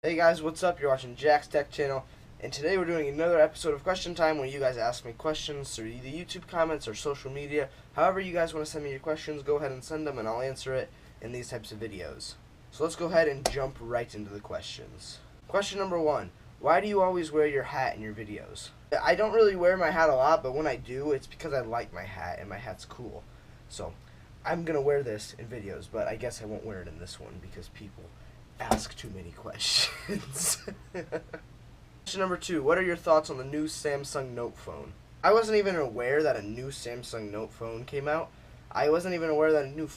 Hey guys, what's up? You're watching Jack's Tech Channel, and today we're doing another episode of Question Time where you guys ask me questions through either YouTube comments or social media. However you guys want to send me your questions, go ahead and send them and I'll answer it in these types of videos. So let's go ahead and jump right into the questions. Question number 1. Why do you always wear your hat in your videos? I don't really wear my hat a lot, but when I do, it's because I like my hat and my hat's cool. So I'm going to wear this in videos, but I guess I won't wear it in this one because people ask too many questions. Question number 2. What are your thoughts on the new Samsung Note phone? I wasn't even aware that a new Samsung Note phone came out. I wasn't even aware that a new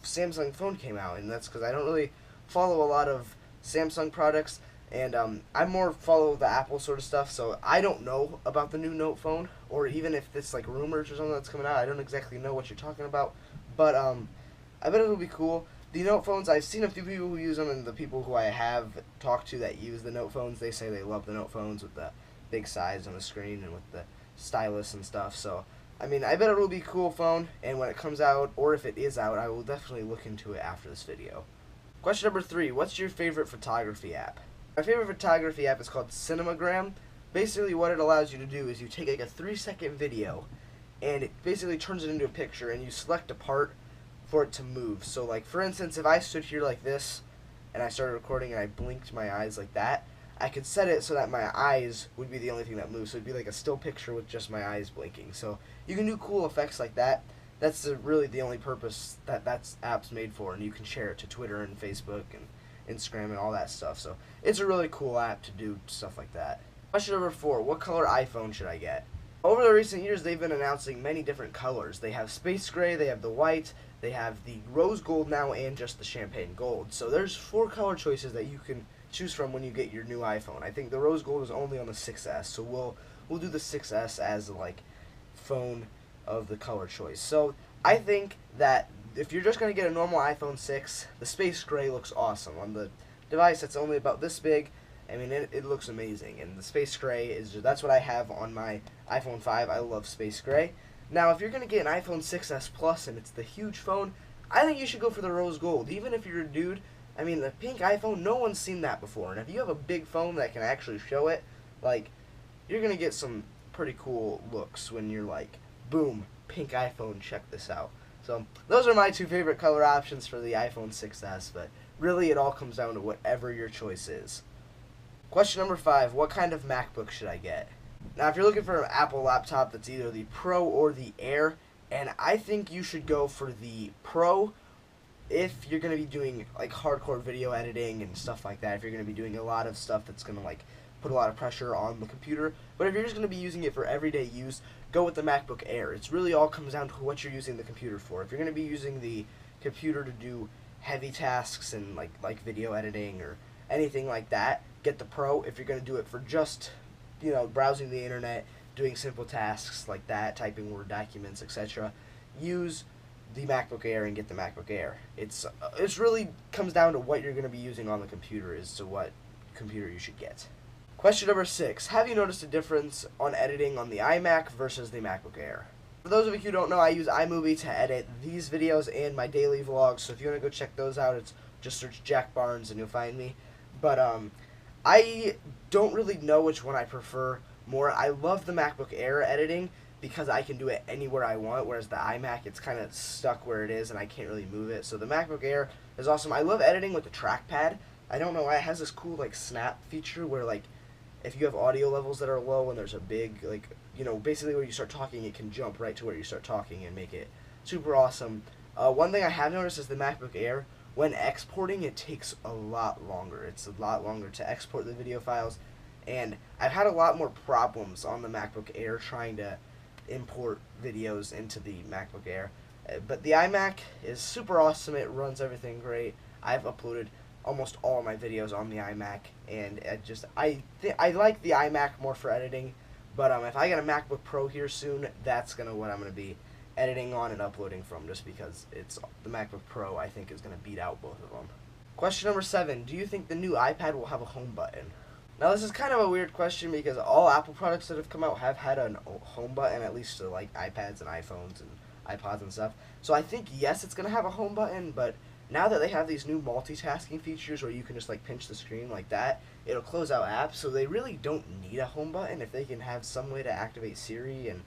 Samsung phone came out, and that's because I don't really follow a lot of Samsung products, and I more follow the Apple sort of stuff, so I don't know about the new Note phone, or even if it's like rumors or something that's coming out. I don't exactly know what you're talking about, but I bet it'll be cool. The Note phones, I've seen a few people who use them, and the people who I have talked to that use the Note phones, they say they love the Note phones with the big size on the screen and with the stylus and stuff. So, I mean, I bet it'll be a cool phone, and when it comes out, or if it is out, I will definitely look into it after this video. Question number 3. What's your favorite photography app? My favorite photography app is called Cinemagram. Basically, what it allows you to do is you take like a 3-second video, and it basically turns it into a picture, and you select a part for it to move. So like for instance, if I stood here like this and I started recording and I blinked my eyes like that, I could set it so that my eyes would be the only thing that moves. So it'd be like a still picture with just my eyes blinking. So you can do cool effects like that. That's really the only purpose that app's made for, and you can share it to Twitter and Facebook and Instagram and all that stuff. So it's a really cool app to do stuff like that. Question number 4. What color iPhone should I get? Over the recent years, they've been announcing many different colors. They have space gray, they have the white, they have the rose gold now, and just the champagne gold. So there's 4 color choices that you can choose from when you get your new iPhone. I think the rose gold is only on the 6S, so we'll do the 6S as like phone of the color choice. So I think that if you're just going to get a normal iPhone 6, the space gray looks awesome. On the device that's only about this big, I mean, it looks amazing, and the space gray that's what I have on my iPhone 5. I love space gray. Now, if you're going to get an iPhone 6S Plus and it's the huge phone, I think you should go for the rose gold. Even if you're a dude, I mean, the pink iPhone, no one's seen that before. And if you have a big phone that can actually show it, like, you're going to get some pretty cool looks when you're like, boom, pink iPhone, check this out. So, those are my 2 favorite color options for the iPhone 6S, but really it all comes down to whatever your choice is. Question number 5. What kind of MacBook should I get? Now, if you're looking for an Apple laptop that's either the Pro or the Air, and I think you should go for the Pro if you're going to be doing like hardcore video editing and stuff like that, if you're going to be doing a lot of stuff that's going to like put a lot of pressure on the computer. But if you're just going to be using it for everyday use, go with the MacBook Air. It's really all comes down to what you're using the computer for. If you're going to be using the computer to do heavy tasks and like video editing or anything like that, get the Pro. If you're going to do it for just, you know, browsing the internet, doing simple tasks like that, typing Word documents, etc., use the MacBook Air and get the MacBook Air. It's really comes down to what you're going to be using on the computer as to what computer you should get. Question number 6. Have you noticed a difference on editing on the iMac versus the MacBook Air? For those of you who don't know, I use iMovie to edit these videos and my daily vlogs, so if you want to go check those out, it's just search Jack Barnes and you'll find me. But I don't really know which one I prefer more. I love the MacBook Air editing because I can do it anywhere I want, whereas the iMac, it's kind of stuck where it is and I can't really move it. So the MacBook Air is awesome. I love editing with the trackpad. I don't know why it has this cool like snap feature where like if you have audio levels that are low and there's a big like, you know, basically where you start talking, it can jump right to where you start talking and make it super awesome. One thing I have noticed is the MacBook Air, when exporting, it takes a lot longer. It's a lot longer to export the video files, and I've had a lot more problems on the MacBook Air trying to import videos into the MacBook Air. But the iMac is super awesome. It runs everything great. I've uploaded almost all my videos on the iMac, and I like the iMac more for editing. But if I get a MacBook Pro here soon, that's what I'm gonna be editing on and uploading from, just because it's the MacBook Pro I think is going to beat out both of them. Question number 7. Do you think the new iPad will have a home button? Now this is kind of a weird question because all Apple products that have come out have had a home button, at least to like iPads and iPhones and iPods and stuff. So I think yes, it's going to have a home button, but now that they have these new multitasking features where you can just like pinch the screen like that, it'll close out apps, so they really don't need a home button. If they can have some way to activate Siri and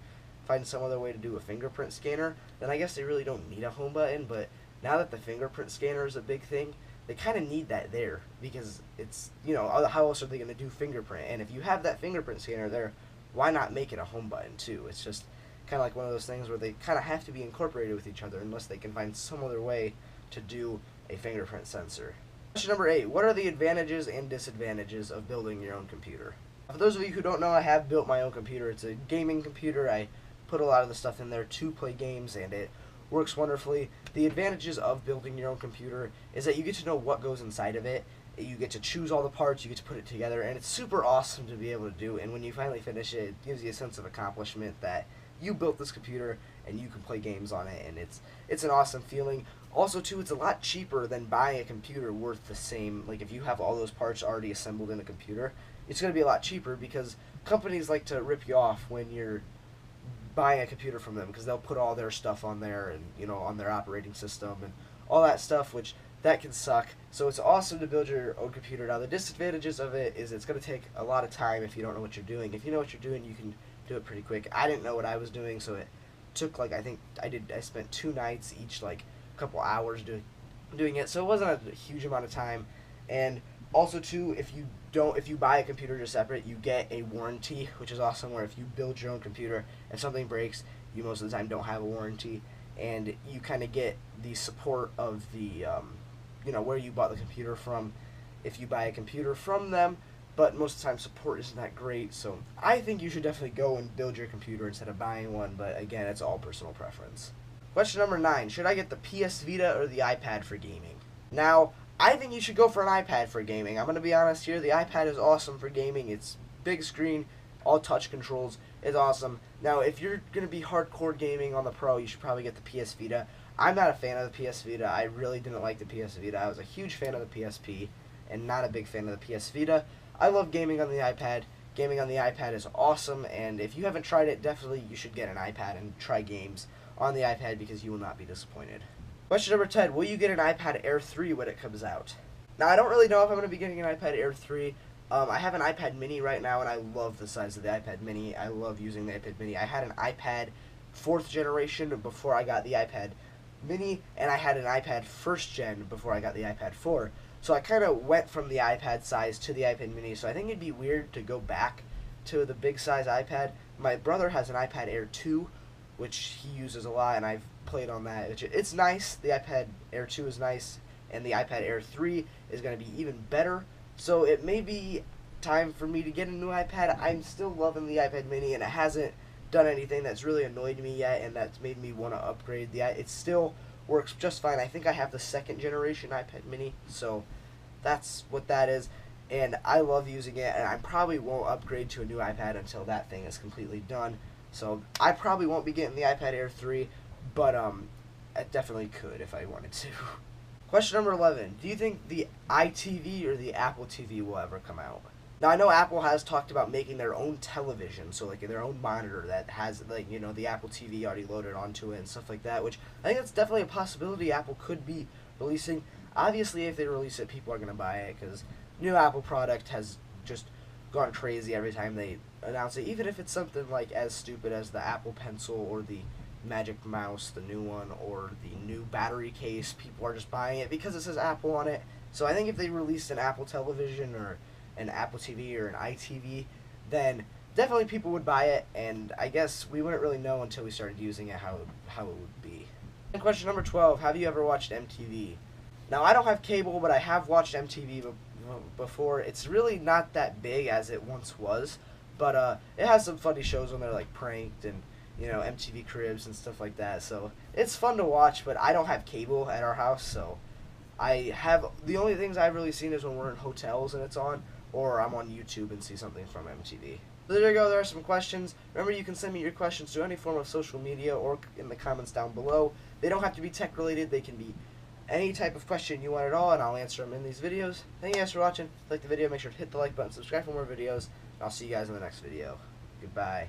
find some other way to do a fingerprint scanner, then I guess they really don't need a home button. But now that the fingerprint scanner is a big thing, they kind of need that there, because it's, you know, how else are they going to do fingerprint? And if you have that fingerprint scanner there, why not make it a home button too? It's just kind of like one of those things where they kind of have to be incorporated with each other unless they can find some other way to do a fingerprint sensor. Question number 8. What are the advantages and disadvantages of building your own computer? For those of you who don't know, I have built my own computer. It's a gaming computer. I put a lot of the stuff in there to play games, and it works wonderfully. The advantages of building your own computer is that you get to know what goes inside of it. You get to choose all the parts, you get to put it together, and it's super awesome to be able to do. And when you finally finish it, it gives you a sense of accomplishment that you built this computer and you can play games on it, and it's an awesome feeling. Also too, it's a lot cheaper than buying a computer worth the same. Like if you have all those parts already assembled in a computer, it's going to be a lot cheaper, because companies like to rip you off when you're buying a computer from them, because they'll put all their stuff on there, and you know, on their operating system and all that stuff, which that can suck. So it's awesome to build your own computer. Now the disadvantages of it is it's going to take a lot of time if you don't know what you're doing. If you know what you're doing, you can do it pretty quick. I didn't know what I was doing, so it took like, I spent 2 nights, each like a couple hours doing it, so it wasn't a huge amount of time. And also too, if you buy a computer just separate, you get a warranty, which is awesome, where if you build your own computer, if something breaks, you most of the time don't have a warranty, and you kind of get the support of the you know, where you bought the computer from if you buy a computer from them. But most of the time support isn't that great, so I think you should definitely go and build your computer instead of buying one, but again, it's all personal preference. Question number 9. Should I get the PS Vita or the iPad for gaming? Now, I think you should go for an iPad for gaming. I'm going to be honest here, the iPad is awesome for gaming. It's big screen, all touch controls, it's awesome. Now, if you're going to be hardcore gaming on the Pro, you should probably get the PS Vita. I'm not a fan of the PS Vita. I really didn't like the PS Vita. I was a huge fan of the PSP and not a big fan of the PS Vita. I love gaming on the iPad. Gaming on the iPad is awesome, and if you haven't tried it, definitely you should get an iPad and try games on the iPad, because you will not be disappointed. Question number 10. Will you get an iPad Air 3 when it comes out? Now, I don't really know if I'm going to be getting an iPad Air 3. I have an iPad mini right now, and I love the size of the iPad mini. I love using the iPad mini. I had an iPad 4th generation before I got the iPad mini, and I had an iPad 1st gen before I got the iPad 4. So I kind of went from the iPad size to the iPad mini, so I think it'd be weird to go back to the big size iPad. My brother has an iPad Air 2, which he uses a lot, and I've played on that. It's nice. The iPad Air 2 is nice, and the iPad Air 3 is going to be even better. So it may be time for me to get a new iPad. I'm still loving the iPad mini, and it hasn't done anything that's really annoyed me yet, and that's made me want to upgrade. It still works just fine. I think I have the 2nd generation iPad mini, so that's what that is, and I love using it, and I probably won't upgrade to a new iPad until that thing is completely done. So I probably won't be getting the iPad Air 3, but I definitely could if I wanted to. Question number 11. Do you think the iTV or the Apple TV will ever come out? Now, I know Apple has talked about making their own television, so like their own monitor that has, like, you know, the Apple TV already loaded onto it and stuff like that, which I think that's definitely a possibility Apple could be releasing. Obviously, if they release it, people are going to buy it, because new Apple product has just gone crazy every time they announce it, even if it's something like as stupid as the Apple Pencil or the Magic Mouse, the new one, or the new battery case. People are just buying it because it says Apple on it. So I think if they released an Apple television or an Apple TV or an iTV, then definitely people would buy it, and I guess we wouldn't really know until we started using it how it would be. And question number 12, have you ever watched MTV? Now, I don't have cable, but I have watched MTV before. It's really not that big as it once was, but it has some funny shows on there, like Pranked and, you know, MTV Cribs and stuff like that, so it's fun to watch. But I don't have cable at our house, so the only things I've really seen is when we're in hotels and it's on, or I'm on YouTube and see something from MTV. So there you go, there are some questions. Remember, you can send me your questions to any form of social media or in the comments down below. They don't have to be tech related, they can be any type of question you want at all, and I'll answer them in these videos. Thank you guys for watching. If you liked the video, make sure to hit the like button, subscribe for more videos, and I'll see you guys in the next video. Goodbye.